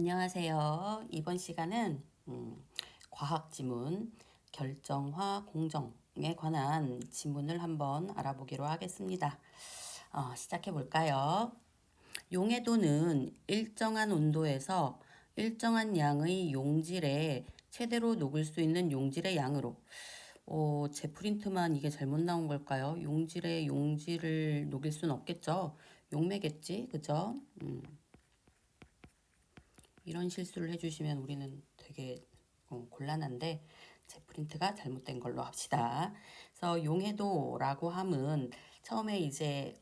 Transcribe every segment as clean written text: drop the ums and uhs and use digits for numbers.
안녕하세요. 이번 시간은 과학 지문, 결정화 공정에 관한 지문을 한번 알아보기로 하겠습니다. 시작해 볼까요? 용해도는 일정한 온도에서 일정한 양의 용질에 최대로 녹을 수 있는 용질의 양으로 제 프린트만 이게 잘못 나온 걸까요? 용질의 용질을 녹일 순 없겠죠? 용매겠지, 그죠? 이런 실수를 해주시면 우리는 되게 곤란한데 제 프린트가 잘못된 걸로 합시다. 그래서 용해도라고 함은 처음에 이제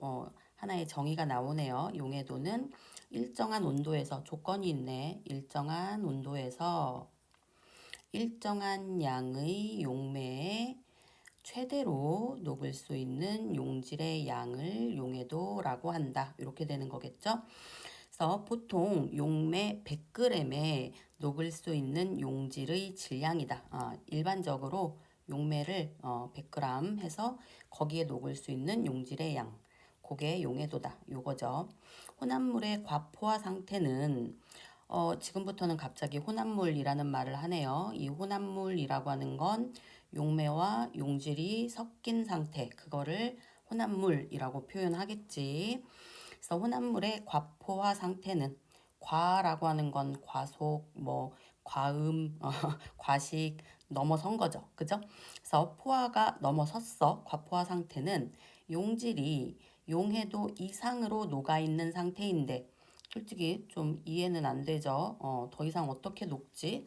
하나의 정의가 나오네요. 용해도는 일정한 온도에서 조건이 있네. 일정한 온도에서 일정한 양의 용매에 최대로 녹을 수 있는 용질의 양을 용해도라고 한다. 이렇게 되는 거겠죠. 그래서 보통 용매 100g에 녹을 수 있는 용질의 질량이다. 일반적으로 용매를 100g 해서 거기에 녹을 수 있는 용질의 양. 그게 용해도다. 요거죠. 혼합물의 과포화 상태는 지금부터는 갑자기 혼합물이라는 말을 하네요. 이 혼합물이라고 하는 건 용매와 용질이 섞인 상태, 그거를 혼합물이라고 표현하겠지. 그래서 혼합물의 과포화 상태는 과라고 하는 건 과속, 과음, 과식 넘어선 거죠. 그죠? 그래서 포화가 넘어섰어. 과포화 상태는 용질이 용해도 이상으로 녹아있는 상태인데 솔직히 좀 이해는 안 되죠. 더 이상 어떻게 녹지?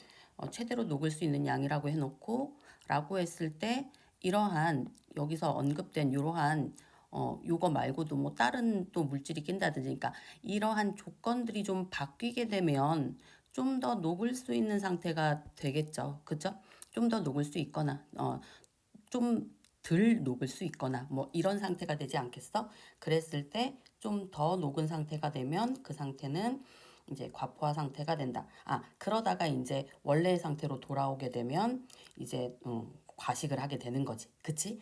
최대로 녹을 수 있는 양이라고 해놓고 라고 했을 때 이러한 여기서 언급된 이러한 요거 말고도 뭐 다른 또 물질이 낀다든지 그러니까 이러한 조건들이 좀 바뀌게 되면 좀 더 녹을 수 있는 상태가 되겠죠. 그죠? 좀 더 녹을 수 있거나 좀 덜 녹을 수 있거나 뭐 이런 상태가 되지 않겠어? 그랬을 때 좀 더 녹은 상태가 되면 그 상태는 이제 과포화 상태가 된다. 그러다가 이제 원래의 상태로 돌아오게 되면 이제 과식을 하게 되는 거지. 그치?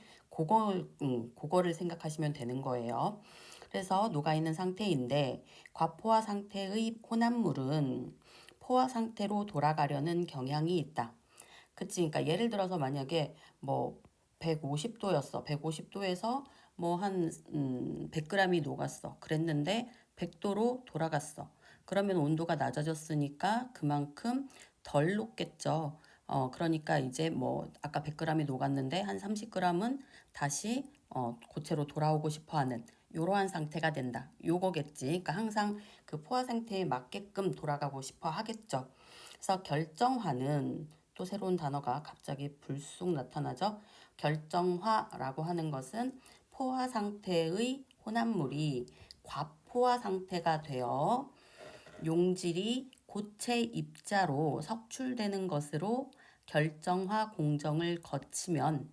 그거를 생각하시면 되는 거예요. 그래서 녹아있는 상태인데 과포화 상태의 혼합물은 포화 상태로 돌아가려는 경향이 있다. 그치. 그러니까 예를 들어서 만약에 뭐 150도였어. 150도에서 뭐 한 100g이 녹았어. 그랬는데 100도로 돌아갔어. 그러면 온도가 낮아졌으니까 그만큼 덜 녹겠죠. 그러니까 이제 뭐 아까 100g이 녹았는데 한 30g은 다시 고체로 돌아오고 싶어 하는 이러한 상태가 된다. 요거겠지. 그러니까 항상 그 포화 상태에 맞게끔 돌아가고 싶어 하겠죠. 그래서 결정화는 또 새로운 단어가 갑자기 불쑥 나타나죠. 결정화라고 하는 것은 포화 상태의 혼합물이 과포화 상태가 되어 용질이 고체 입자로 석출되는 것으로 결정화 공정을 거치면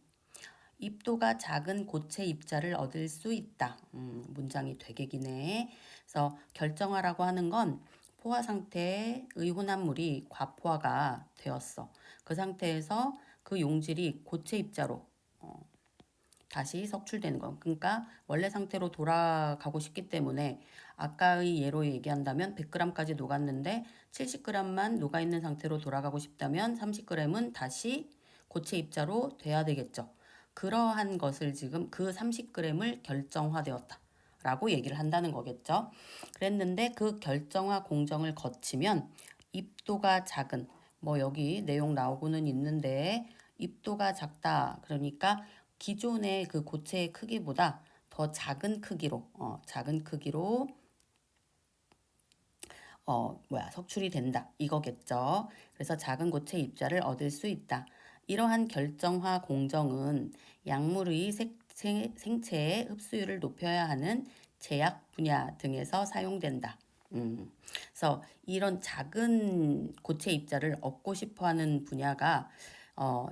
입도가 작은 고체 입자를 얻을 수 있다. 문장이 되게 기네. 그래서 결정화라고 하는 건 포화 상태의 혼합물이 과포화가 되었어. 그 상태에서 그 용질이 고체 입자로 다시 석출되는 거. 그러니까 원래 상태로 돌아가고 싶기 때문에 아까의 예로 얘기한다면 100g까지 녹았는데 70g만 녹아있는 상태로 돌아가고 싶다면 30g은 다시 고체 입자로 돼야 되겠죠. 그러한 것을 지금 그 30g을 결정화되었다. 라고 얘기를 한다는 거겠죠. 그랬는데 그 결정화 공정을 거치면 입도가 작은, 뭐 여기 내용 나오고는 있는데 입도가 작다. 그러니까 기존의 그 고체의 크기보다 더 작은 크기로, 석출이 된다. 이거겠죠. 그래서 작은 고체 입자를 얻을 수 있다. 이러한 결정화 공정은 약물의 생체의 흡수율을 높여야 하는 제약 분야 등에서 사용된다. 그래서 이런 작은 고체 입자를 얻고 싶어 하는 분야가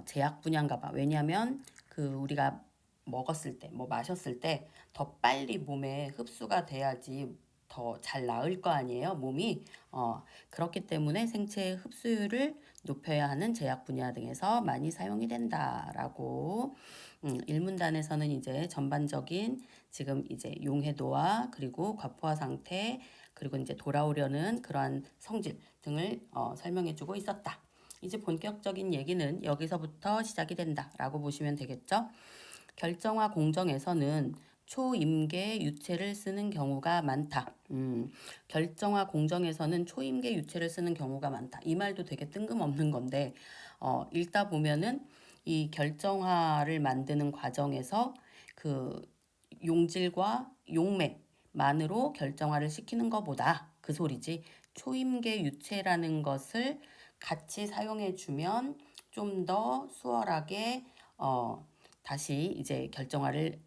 제약 분야인가 봐. 왜냐하면 그 우리가 먹었을 때, 뭐 마셨을 때 더 빨리 몸에 흡수가 돼야지 더 잘 나을 거 아니에요, 몸이. 그렇기 때문에 생체의 흡수율을 높여야 하는 제약 분야 등에서 많이 사용이 된다라고 일문단에서는 이제 전반적인 지금 이제 용해도와 그리고 과포화 상태 그리고 이제 돌아오려는 그러한 성질 등을 설명해주고 있었다. 이제 본격적인 얘기는 여기서부터 시작이 된다라고 보시면 되겠죠. 결정화 공정에서는 초임계 유체를 쓰는 경우가 많다. 결정화 공정에서는 초임계 유체를 쓰는 경우가 많다. 이 말도 되게 뜬금없는 건데 읽다 보면은 이 결정화를 만드는 과정에서 그 용질과 용매만으로 결정화를 시키는 것보다 그 소리지 초임계 유체라는 것을 같이 사용해 주면 좀 더 수월하게 다시 이제 결정화를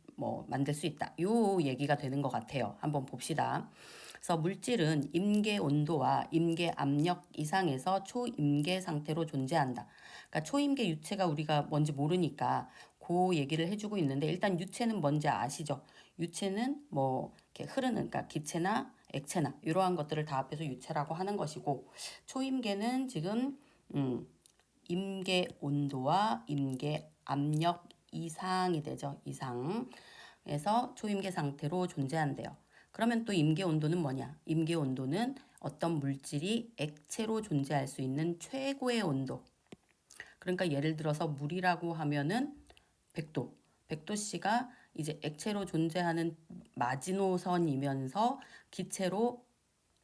만들 수 있다. 요 얘기가 되는 것 같아요. 한번 봅시다. 그래서 물질은 임계 온도와 임계 압력 이상에서 초임계 상태로 존재한다. 그러니까 초임계 유체가 우리가 뭔지 모르니까 그 얘기를 해주고 있는데 일단 유체는 뭔지 아시죠? 유체는 뭐 이렇게 흐르는 그러니까 기체나 액체나 이러한 것들을 다 합해서 유체라고 하는 것이고 초임계는 지금 임계 온도와 임계 압력 이상이 되죠. 이상에서 초임계 상태로 존재한대요. 그러면 또 임계 온도는 뭐냐? 임계 온도는 어떤 물질이 액체로 존재할 수 있는 최고의 온도. 그러니까 예를 들어서 물이라고 하면은 100도. 100도씨가 이제 액체로 존재하는 마지노선이면서 기체로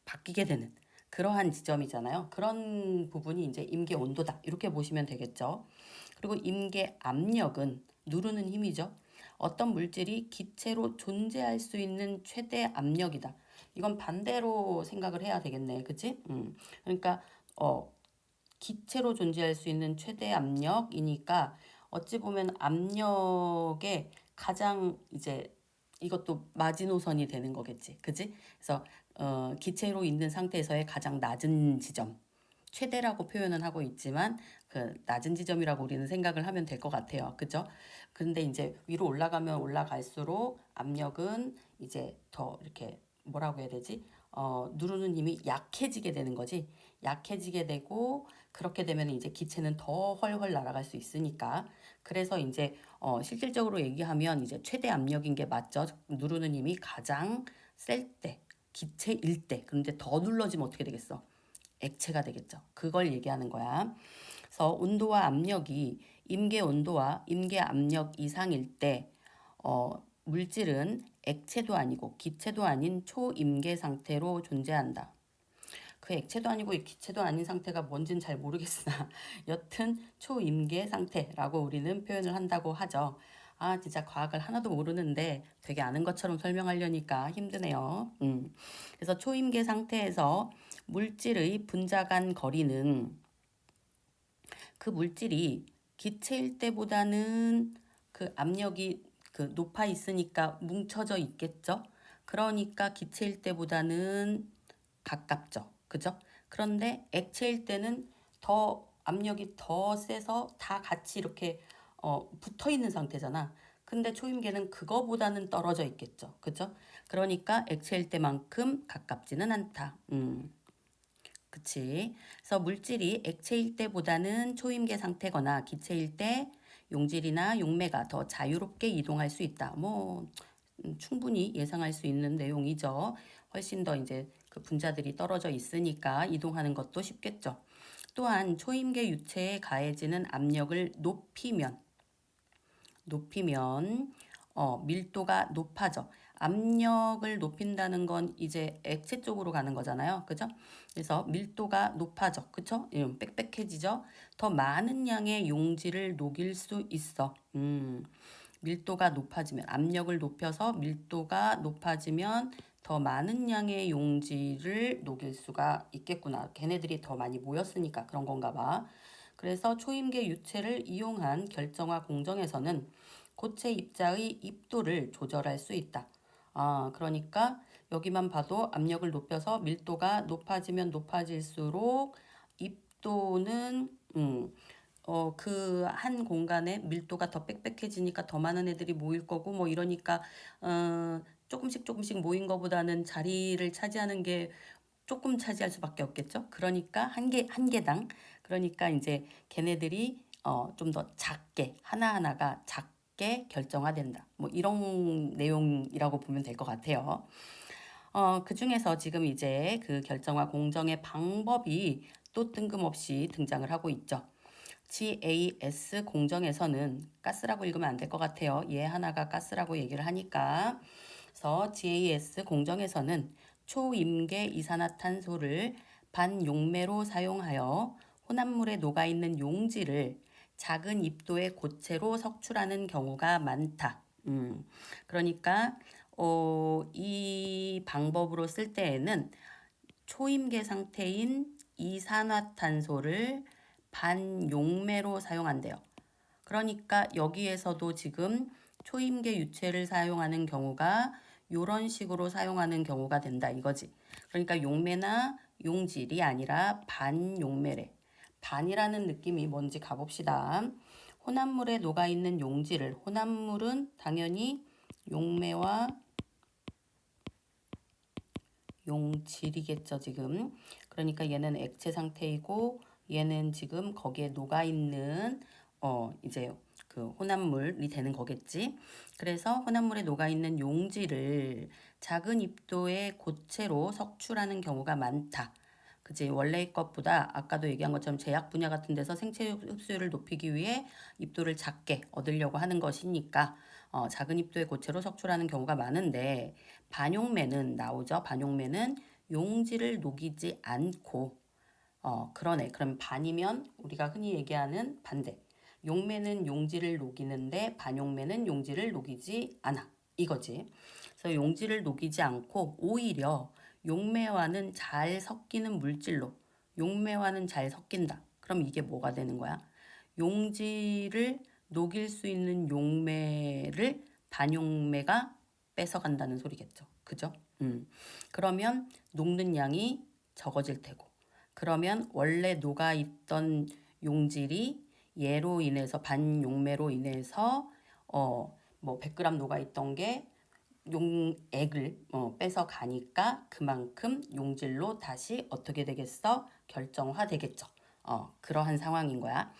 바뀌게 되는 그러한 지점이잖아요. 그런 부분이 이제 임계 온도다. 이렇게 보시면 되겠죠. 그리고 임계 압력은 누르는 힘이죠. 어떤 물질이 기체로 존재할 수 있는 최대 압력이다. 이건 반대로 생각을 해야 되겠네. 그치? 그러니까 기체로 존재할 수 있는 최대 압력이니까 어찌 보면 압력의 가장 이제 이것도 마지노선이 되는 거겠지. 그지? 그래서 기체로 있는 상태에서의 가장 낮은 지점. 최대라고 표현은 하고 있지만 그 낮은 지점이라고 우리는 생각을 하면 될 것 같아요. 그죠? 근데 이제 위로 올라가면 올라갈수록 압력은 이제 더 이렇게 뭐라고 해야 되지? 누르는 힘이 약해지게 되는 거지. 약해지게 되고 그렇게 되면 이제 기체는 더 훨훨 날아갈 수 있으니까. 그래서 이제 실질적으로 얘기하면 이제 최대 압력인 게 맞죠. 누르는 힘이 가장 셀 때, 기체일 때. 그런데 더 눌러지면 어떻게 되겠어? 액체가 되겠죠. 그걸 얘기하는 거야. 그래서 온도와 압력이 임계 온도와 임계 압력 이상일 때 물질은 액체도 아니고 기체도 아닌 초임계 상태로 존재한다. 그 액체도 아니고 기체도 아닌 상태가 뭔지는 잘 모르겠으나 여튼 초임계 상태라고 우리는 표현을 한다고 하죠. 아 진짜 과학을 하나도 모르는데 되게 아는 것처럼 설명하려니까 힘드네요. 그래서 초임계 상태에서 물질의 분자 간 거리는 그 물질이 기체일 때보다는 그 압력이 그 높아 있으니까 뭉쳐져 있겠죠. 그러니까 기체일 때보다는 가깝죠. 그죠? 그런데 액체일 때는 더 압력이 더 세서 다 같이 이렇게 붙어 있는 상태잖아. 근데 초임계는 그거보다는 떨어져 있겠죠. 그죠? 그러니까 액체일 때만큼 가깝지는 않다. 그치? 그래서 물질이 액체일 때보다는 초임계 상태거나 기체일 때 용질이나 용매가 더 자유롭게 이동할 수 있다. 충분히 예상할 수 있는 내용이죠. 훨씬 더 이제 그 분자들이 떨어져 있으니까 이동하는 것도 쉽겠죠. 또한 초임계 유체에 가해지는 압력을 높이면 밀도가 높아져. 압력을 높인다는 건 이제 액체 쪽으로 가는 거잖아요. 그죠? 그래서 밀도가 높아져. 그쵸? 빽빽해지죠? 더 많은 양의 용질을 녹일 수 있어. 밀도가 높아지면 압력을 높여서 밀도가 높아지면 더 많은 양의 용질을 녹일 수가 있겠구나. 걔네들이 더 많이 모였으니까 그런 건가 봐. 그래서 초임계 유체를 이용한 결정화 공정에서는 고체 입자의 입도를 조절할 수 있다. 그러니까 여기만 봐도 압력을 높여서 밀도가 높아지면 높아질수록 입도는 그 한 공간에 밀도가 더 빽빽해지니까 더 많은 애들이 모일 거고 뭐 이러니까 조금씩 모인 거보다는 자리를 차지하는 게 조금 차지할 수밖에 없겠죠. 그러니까 한 개당 그러니까 이제 걔네들이 좀 더 작게 하나하나가 작게 결정화된다. 뭐 이런 내용이라고 보면 될 것 같아요. 그 중에서 지금 이제 그 결정화 공정의 방법이 또 뜬금없이 등장을 하고 있죠. GAS 공정에서는 가스라고 읽으면 안 될 것 같아요. 얘 하나가 가스라고 얘기를 하니까. 그래서 GAS 공정에서는 초임계 이산화탄소를 반용매로 사용하여 혼합물에 녹아있는 용지를 작은 입도의 고체로 석출하는 경우가 많다. 그러니까 이 방법으로 쓸 때에는 초임계 상태인 이산화탄소를 반용매로 사용한대요. 그러니까 여기에서도 지금 초임계 유체를 사용하는 경우가 이런 식으로 사용하는 경우가 된다 이거지. 그러니까 용매나 용질이 아니라 반용매래. 반이라는 느낌이 뭔지 가봅시다. 혼합물에 녹아있는 용질을, 혼합물은 당연히 용매와 용질이겠죠, 지금. 그러니까 얘는 액체 상태이고 얘는 지금 거기에 녹아있는 이제 그 혼합물이 되는 거겠지. 그래서 혼합물에 녹아있는 용질을 작은 입도의 고체로 석출하는 경우가 많다. 그지? 원래의 것보다 아까도 얘기한 것처럼 제약 분야 같은 데서 생체 흡수율을 높이기 위해 입도를 작게 얻으려고 하는 것이니까 작은 입도의 고체로 석출하는 경우가 많은데 반용매는 나오죠. 반용매는 용지를 녹이지 않고 그러네. 그럼 반이면 우리가 흔히 얘기하는 반대. 용매는 용지를 녹이는데 반용매는 용지를 녹이지 않아. 이거지. 그래서 용지를 녹이지 않고 오히려 용매와는 잘 섞이는 물질로 용매와는 잘 섞인다. 그럼 이게 뭐가 되는 거야? 용지를 녹일 수 있는 용매를 반용매가 뺏어간다는 소리겠죠. 그죠? 그러면 녹는 양이 적어질 테고 그러면 원래 녹아있던 용질이 얘로 인해서 반용매로 인해서 뭐 100g 녹아있던 게 용액을 뺏어 가니까 그만큼 용질로 다시 어떻게 되겠어? 결정화 되겠죠. 그러한 상황인 거야.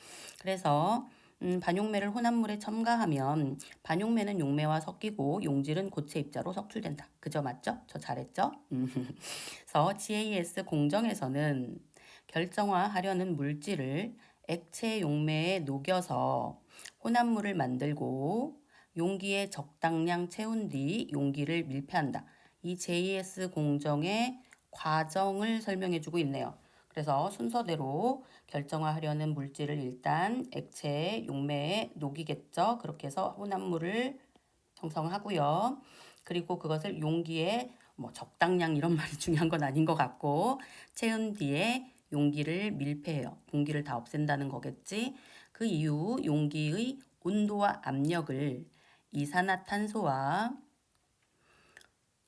그래서 반용매를 혼합물에 첨가하면 반용매는 용매와 섞이고 용질은 고체 입자로 석출된다. 그죠? 맞죠? 저 잘했죠? 그래서 GAS 공정에서는 결정화하려는 물질을 액체 용매에 녹여서 혼합물을 만들고 용기에 적당량 채운 뒤 용기를 밀폐한다. 이 JS 공정의 과정을 설명해 주고 있네요. 그래서 순서대로 결정화하려는 물질을 일단 액체 용매에 녹이겠죠. 그렇게 해서 혼합물을 형성하고요. 그리고 그것을 용기에 뭐 적당량 이런 말이 중요한 건 아닌 것 같고 채운 뒤에 용기를 밀폐해요. 공기를 다 없앤다는 거겠지. 그 이후 용기의 온도와 압력을 이산화탄소와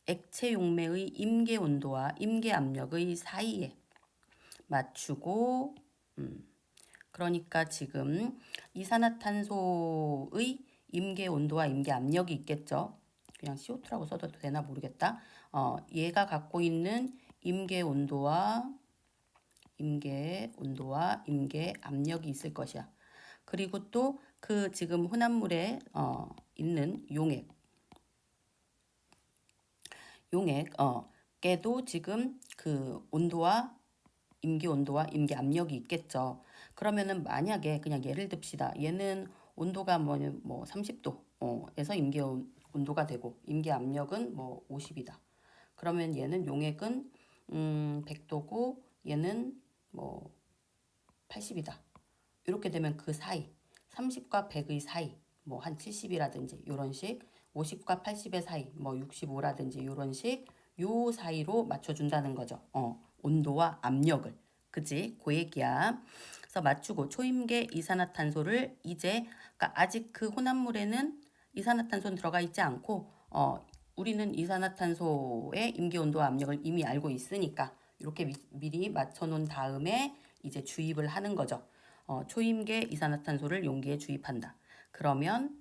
액체 용매의 임계 온도와 임계 압력의 사이에 맞추고 그러니까 지금 이산화탄소의 임계 온도와 임계 압력이 있겠죠. 그냥 CO2라고 써도 되나 모르겠다. 얘가 갖고 있는 임계 온도와 임계 압력이 있을 것이야. 그리고 또 그 지금 혼합물에 있는 용액, 께도 지금 그 온도와 임계 온도와 임계 압력이 있겠죠. 그러면은 만약에 그냥 예를 듭시다. 얘는 온도가 뭐 30도에서 임계 온도가 되고 임계 압력은 뭐 50이다. 그러면 얘는 용액은 100도고 얘는 뭐 80이다. 이렇게 되면 그 사이 30과 100의 사이 뭐 한 70이라든지 이런 식 50과 80의 사이 뭐 65라든지 이런 식 요 사이로 맞춰준다는 거죠. 온도와 압력을. 그지? 그 얘기야. 그래서 맞추고 초임계 이산화탄소를 이제 그러니까 아직 그 혼합물에는 이산화탄소는 들어가 있지 않고 우리는 이산화탄소의 임계 온도와 압력을 이미 알고 있으니까 이렇게 미리 맞춰놓은 다음에 이제 주입을 하는 거죠. 초임계 이산화탄소를 용기에 주입한다. 그러면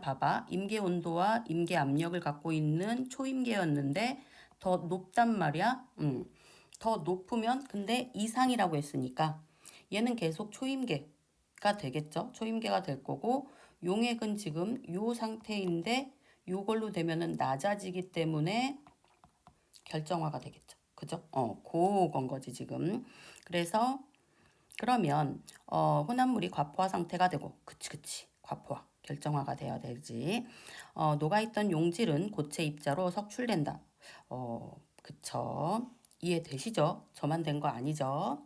봐봐. 임계 온도와 임계 압력을 갖고 있는 초임계였는데 더 높단 말이야. 더 높으면 근데 이상이라고 했으니까 얘는 계속 초임계가 되겠죠. 초임계가 될 거고 용액은 지금 요 상태인데 요걸로 되면은 낮아지기 때문에 결정화가 되겠죠. 그죠? 그건 거지 지금. 그래서 그러면 혼합물이 과포화 상태가 되고, 그치, 과포화 결정화가 돼야 되지. 녹아있던 용질은 고체 입자로 석출된다. 그쵸. 이해되시죠? 저만 된 거 아니죠?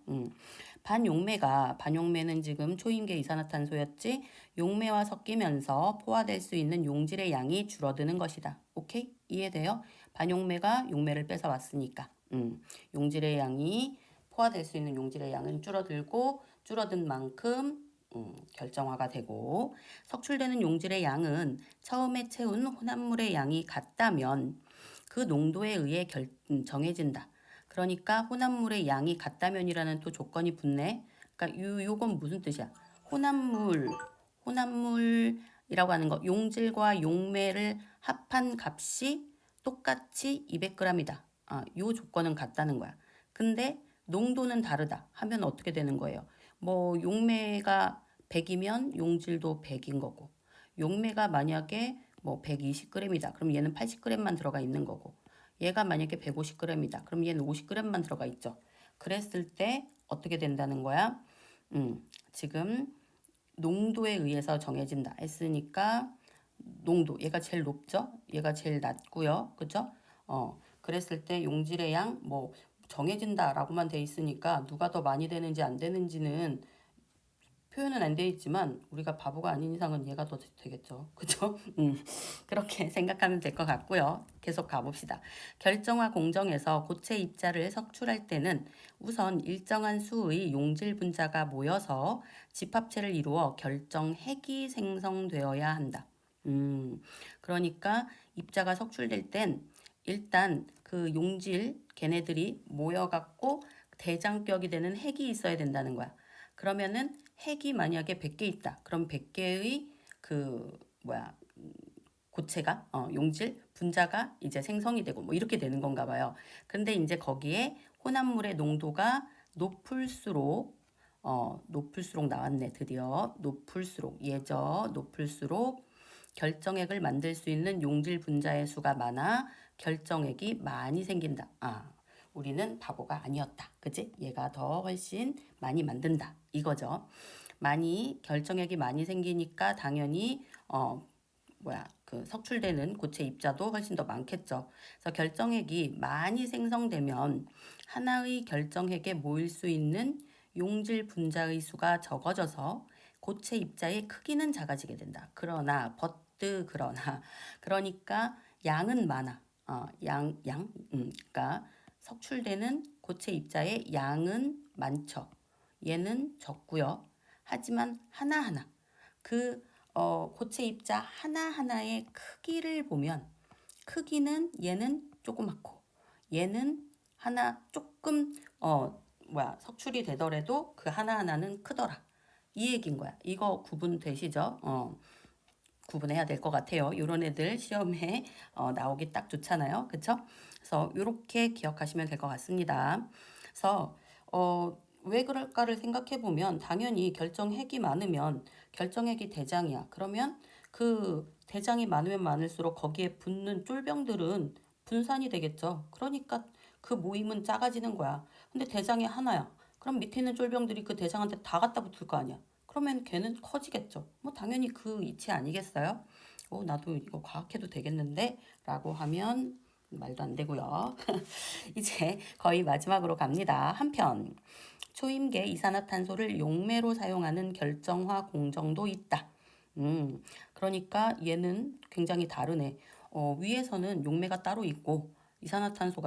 반용매는 지금 초임계 이산화탄소였지. 용매와 섞이면서 포화될 수 있는 용질의 양이 줄어드는 것이다. 오케이? 이해돼요? 반용매가 용매를 뺏어 왔으니까. 용질의 양이 포화될 수 있는 용질의 양은 줄어들고, 줄어든 만큼 결정화가 되고, 석출되는 용질의 양은 처음에 채운 혼합물의 양이 같다면 그 농도에 의해 정해진다. 그러니까 혼합물의 양이 같다면이라는 또 조건이 붙네. 그러니까 요건 무슨 뜻이야? 혼합물이라고 하는 거, 용질과 용매를 합한 값이 똑같이 200g이다. 요 조건은 같다는 거야. 근데 농도는 다르다 하면 어떻게 되는 거예요? 뭐 용매가 100이면 용질도 100인 거고, 용매가 만약에 뭐 120g이다. 그럼 얘는 80g만 들어가 있는 거고, 얘가 만약에 150g이다. 그럼 얘는 50g만 들어가 있죠. 그랬을 때 어떻게 된다는 거야? 지금 농도에 의해서 정해진다 했으니까 농도, 얘가 제일 높죠? 얘가 제일 낮고요. 그죠? 그랬을 때 용질의 양 뭐 정해진다라고만 돼 있으니까 누가 더 많이 되는지 안 되는지는 표현은 안 돼 있지만 우리가 바보가 아닌 이상은 얘가 더 되겠죠. 그죠? 그렇게 생각하면 될 것 같고요. 계속 가봅시다. 결정화 공정에서 고체 입자를 석출할 때는 우선 일정한 수의 용질 분자가 모여서 집합체를 이루어 결정 핵이 생성되어야 한다. 그러니까 입자가 석출될 땐 일단 그 용질 걔네들이 모여갖고 대장격이 되는 핵이 있어야 된다는 거야. 그러면은 핵이 만약에 100개 있다. 그럼 100개의 그 고체가 용질 분자가 이제 생성이 되고 뭐 이렇게 되는 건가 봐요. 근데 이제 거기에 혼합물의 농도가 높을수록 나왔네. 드디어 높을수록 예저 높을수록 결정액을 만들 수 있는 용질 분자의 수가 많아 결정액이 많이 생긴다. 우리는 바보가 아니었다. 그치? 얘가 더 훨씬 많이 만든다. 이거죠. 결정액이 많이 생기니까 당연히 그 석출되는 고체 입자도 훨씬 더 많겠죠. 그래서 결정액이 많이 생성되면 하나의 결정액에 모일 수 있는 용질 분자의 수가 적어져서 고체 입자의 크기는 작아지게 된다. 그러니까 양은 많아. 그러니까 석출되는 고체 입자의 양은 많죠. 얘는 적고요. 하지만 하나하나 고체 입자 하나하나의 크기를 보면 크기는 얘는 조그맣고 얘는 하나 조금 석출이 되더라도 그 하나하나는 크더라. 이 얘기인 거야. 이거 구분되시죠? 구분해야 될 것 같아요. 이런 애들 시험에 나오기 딱 좋잖아요. 그쵸? 그래서 이렇게 기억하시면 될 것 같습니다. 그래서 왜 그럴까를 생각해 보면 당연히 결정핵이 많으면 결정핵이 대장이야. 그러면 그 대장이 많으면 많을수록 거기에 붙는 쫄병들은 분산이 되겠죠. 그러니까 그 모임은 작아지는 거야. 근데 대장이 하나야. 그럼 밑에 있는 쫄병들이 그 대장한테 다 갖다 붙을 거 아니야. 그러면 걔는 커지겠죠. 뭐 당연히 그 이치 아니겠어요? 나도 이거 과학해도 되겠는데? 라고 하면 말도 안 되고요. 이제 거의 마지막으로 갑니다. 한편 초임계 이산화탄소를 용매로 사용하는 결정화 공정도 있다. 그러니까 얘는 굉장히 다르네. 위에서는 용매가 따로 있고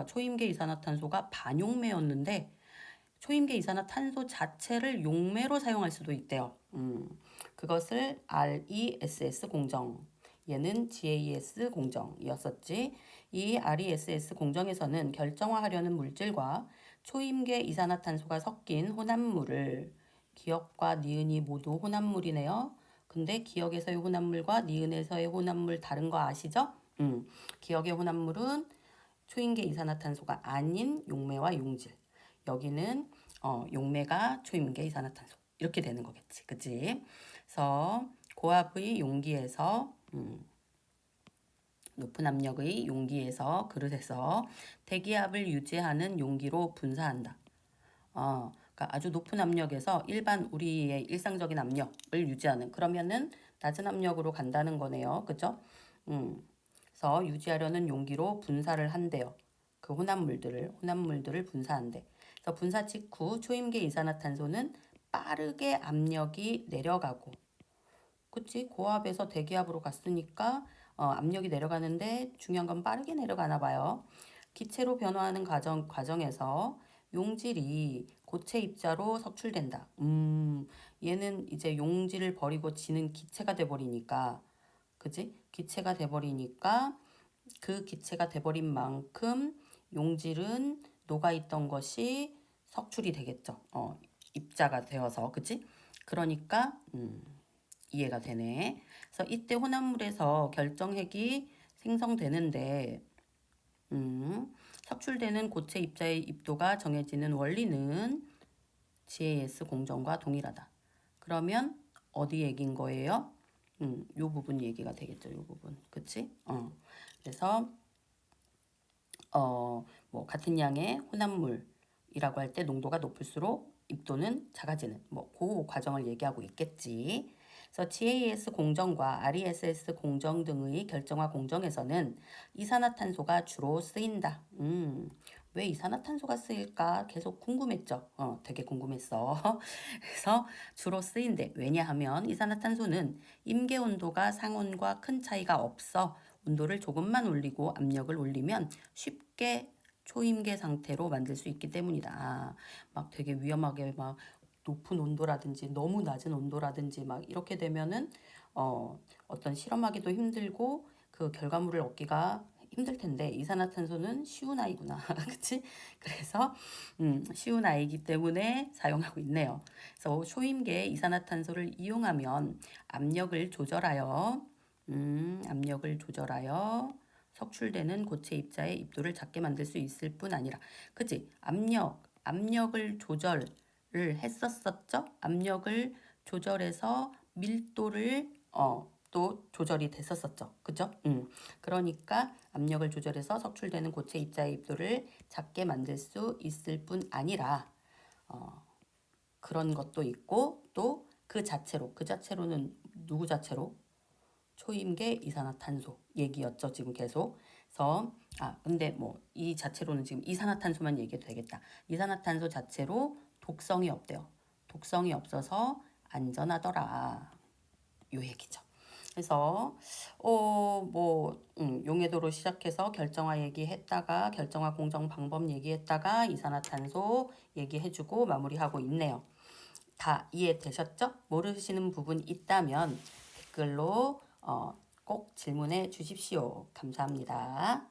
초임계 이산화탄소가 반용매였는데 초임계 이산화탄소 자체를 용매로 사용할 수도 있대요. 그것을 RESS 공정, 얘는 GAS 공정이었었지. 이 RESS 공정에서는 결정화하려는 물질과 초임계 이산화탄소가 섞인 혼합물을 기억과 니은이 모두 혼합물이네요. 근데 기억에서의 혼합물과 니은에서의 혼합물 다른 거 아시죠? 기억의 혼합물은 초임계 이산화탄소가 아닌 용매와 용질. 여기는 용매가 초임계 이산화탄소. 이렇게 되는 거겠지. 그치? 그래서 고압의 용기에서 높은 압력의 용기에서 그릇에서 대기압을 유지하는 용기로 분사한다. 그러니까 아주 높은 압력에서 일반 우리의 일상적인 압력을 유지하는 그러면은 낮은 압력으로 간다는 거네요. 그죠? 그래서 유지하려는 용기로 분사를 한대요. 그 혼합물들을 분사한대. 그래서 분사 직후 초임계 이산화탄소는 빠르게 압력이 내려가고, 그치? 고압에서 대기압으로 갔으니까 압력이 내려가는데 중요한 건 빠르게 내려가나 봐요. 기체로 변화하는 과정에서 용질이 고체 입자로 석출된다. 얘는 이제 용질을 버리고 지는 기체가 돼버리니까, 그지? 기체가 돼버리니까 그 기체가 돼버린 만큼 용질은 녹아있던 것이 석출이 되겠죠. 입자가 되어서, 그치? 그러니까 이해가 되네. 그래서 이때 혼합물에서 결정핵이 생성되는데 석출되는 고체 입자의 입도가 정해지는 원리는 GAS 공정과 동일하다. 그러면 어디 얘기인 거예요? 요 부분 얘기가 되겠죠. 요 부분. 그치? 그래서 뭐 같은 양의 혼합물이라고 할 때 농도가 높을수록 입도는 작아지는 그 과정을 얘기하고 있겠지. 그래서 GAS 공정과 RESS 공정 등의 결정화 공정에서는 이산화탄소가 주로 쓰인다. 왜 이산화탄소가 쓰일까? 계속 궁금했죠. 되게 궁금했어. 그래서 주로 쓰인대. 왜냐하면 이산화탄소는 임계 온도가 상온과 큰 차이가 없어 온도를 조금만 올리고 압력을 올리면 쉽게 초임계 상태로 만들 수 있기 때문이다. 막 되게 위험하게 막 높은 온도라든지 너무 낮은 온도라든지 막 이렇게 되면은 어떤 실험하기도 힘들고 그 결과물을 얻기가 힘들 텐데 이산화탄소는 쉬운 아이구나. 그치? 그래서 쉬운 아이기 때문에 사용하고 있네요. 그래서 초임계 이산화탄소를 이용하면 압력을 조절하여 석출되는 고체 입자의 입도를 작게 만들 수 있을 뿐 아니라, 그치? 압력을 조절을 했었었죠? 압력을 조절해서 밀도를 또 조절이 됐었었죠. 그죠? 그러니까 압력을 조절해서 석출되는 고체 입자의 입도를 작게 만들 수 있을 뿐 아니라 그런 것도 있고 또 그 자체로는 누구 자체로? 초임계 이산화탄소 얘기였죠. 지금 계속. 그래서 근데 뭐 이 자체로는 지금 이산화탄소만 얘기해도 되겠다. 이산화탄소 자체로 독성이 없대요. 독성이 없어서 안전하더라. 요 얘기죠. 그래서 용해도로 시작해서 결정화 얘기했다가 결정화 공정 방법 얘기했다가 이산화탄소 얘기해주고 마무리하고 있네요. 다 이해되셨죠? 모르시는 부분 있다면 댓글로 꼭 질문해 주십시오. 감사합니다.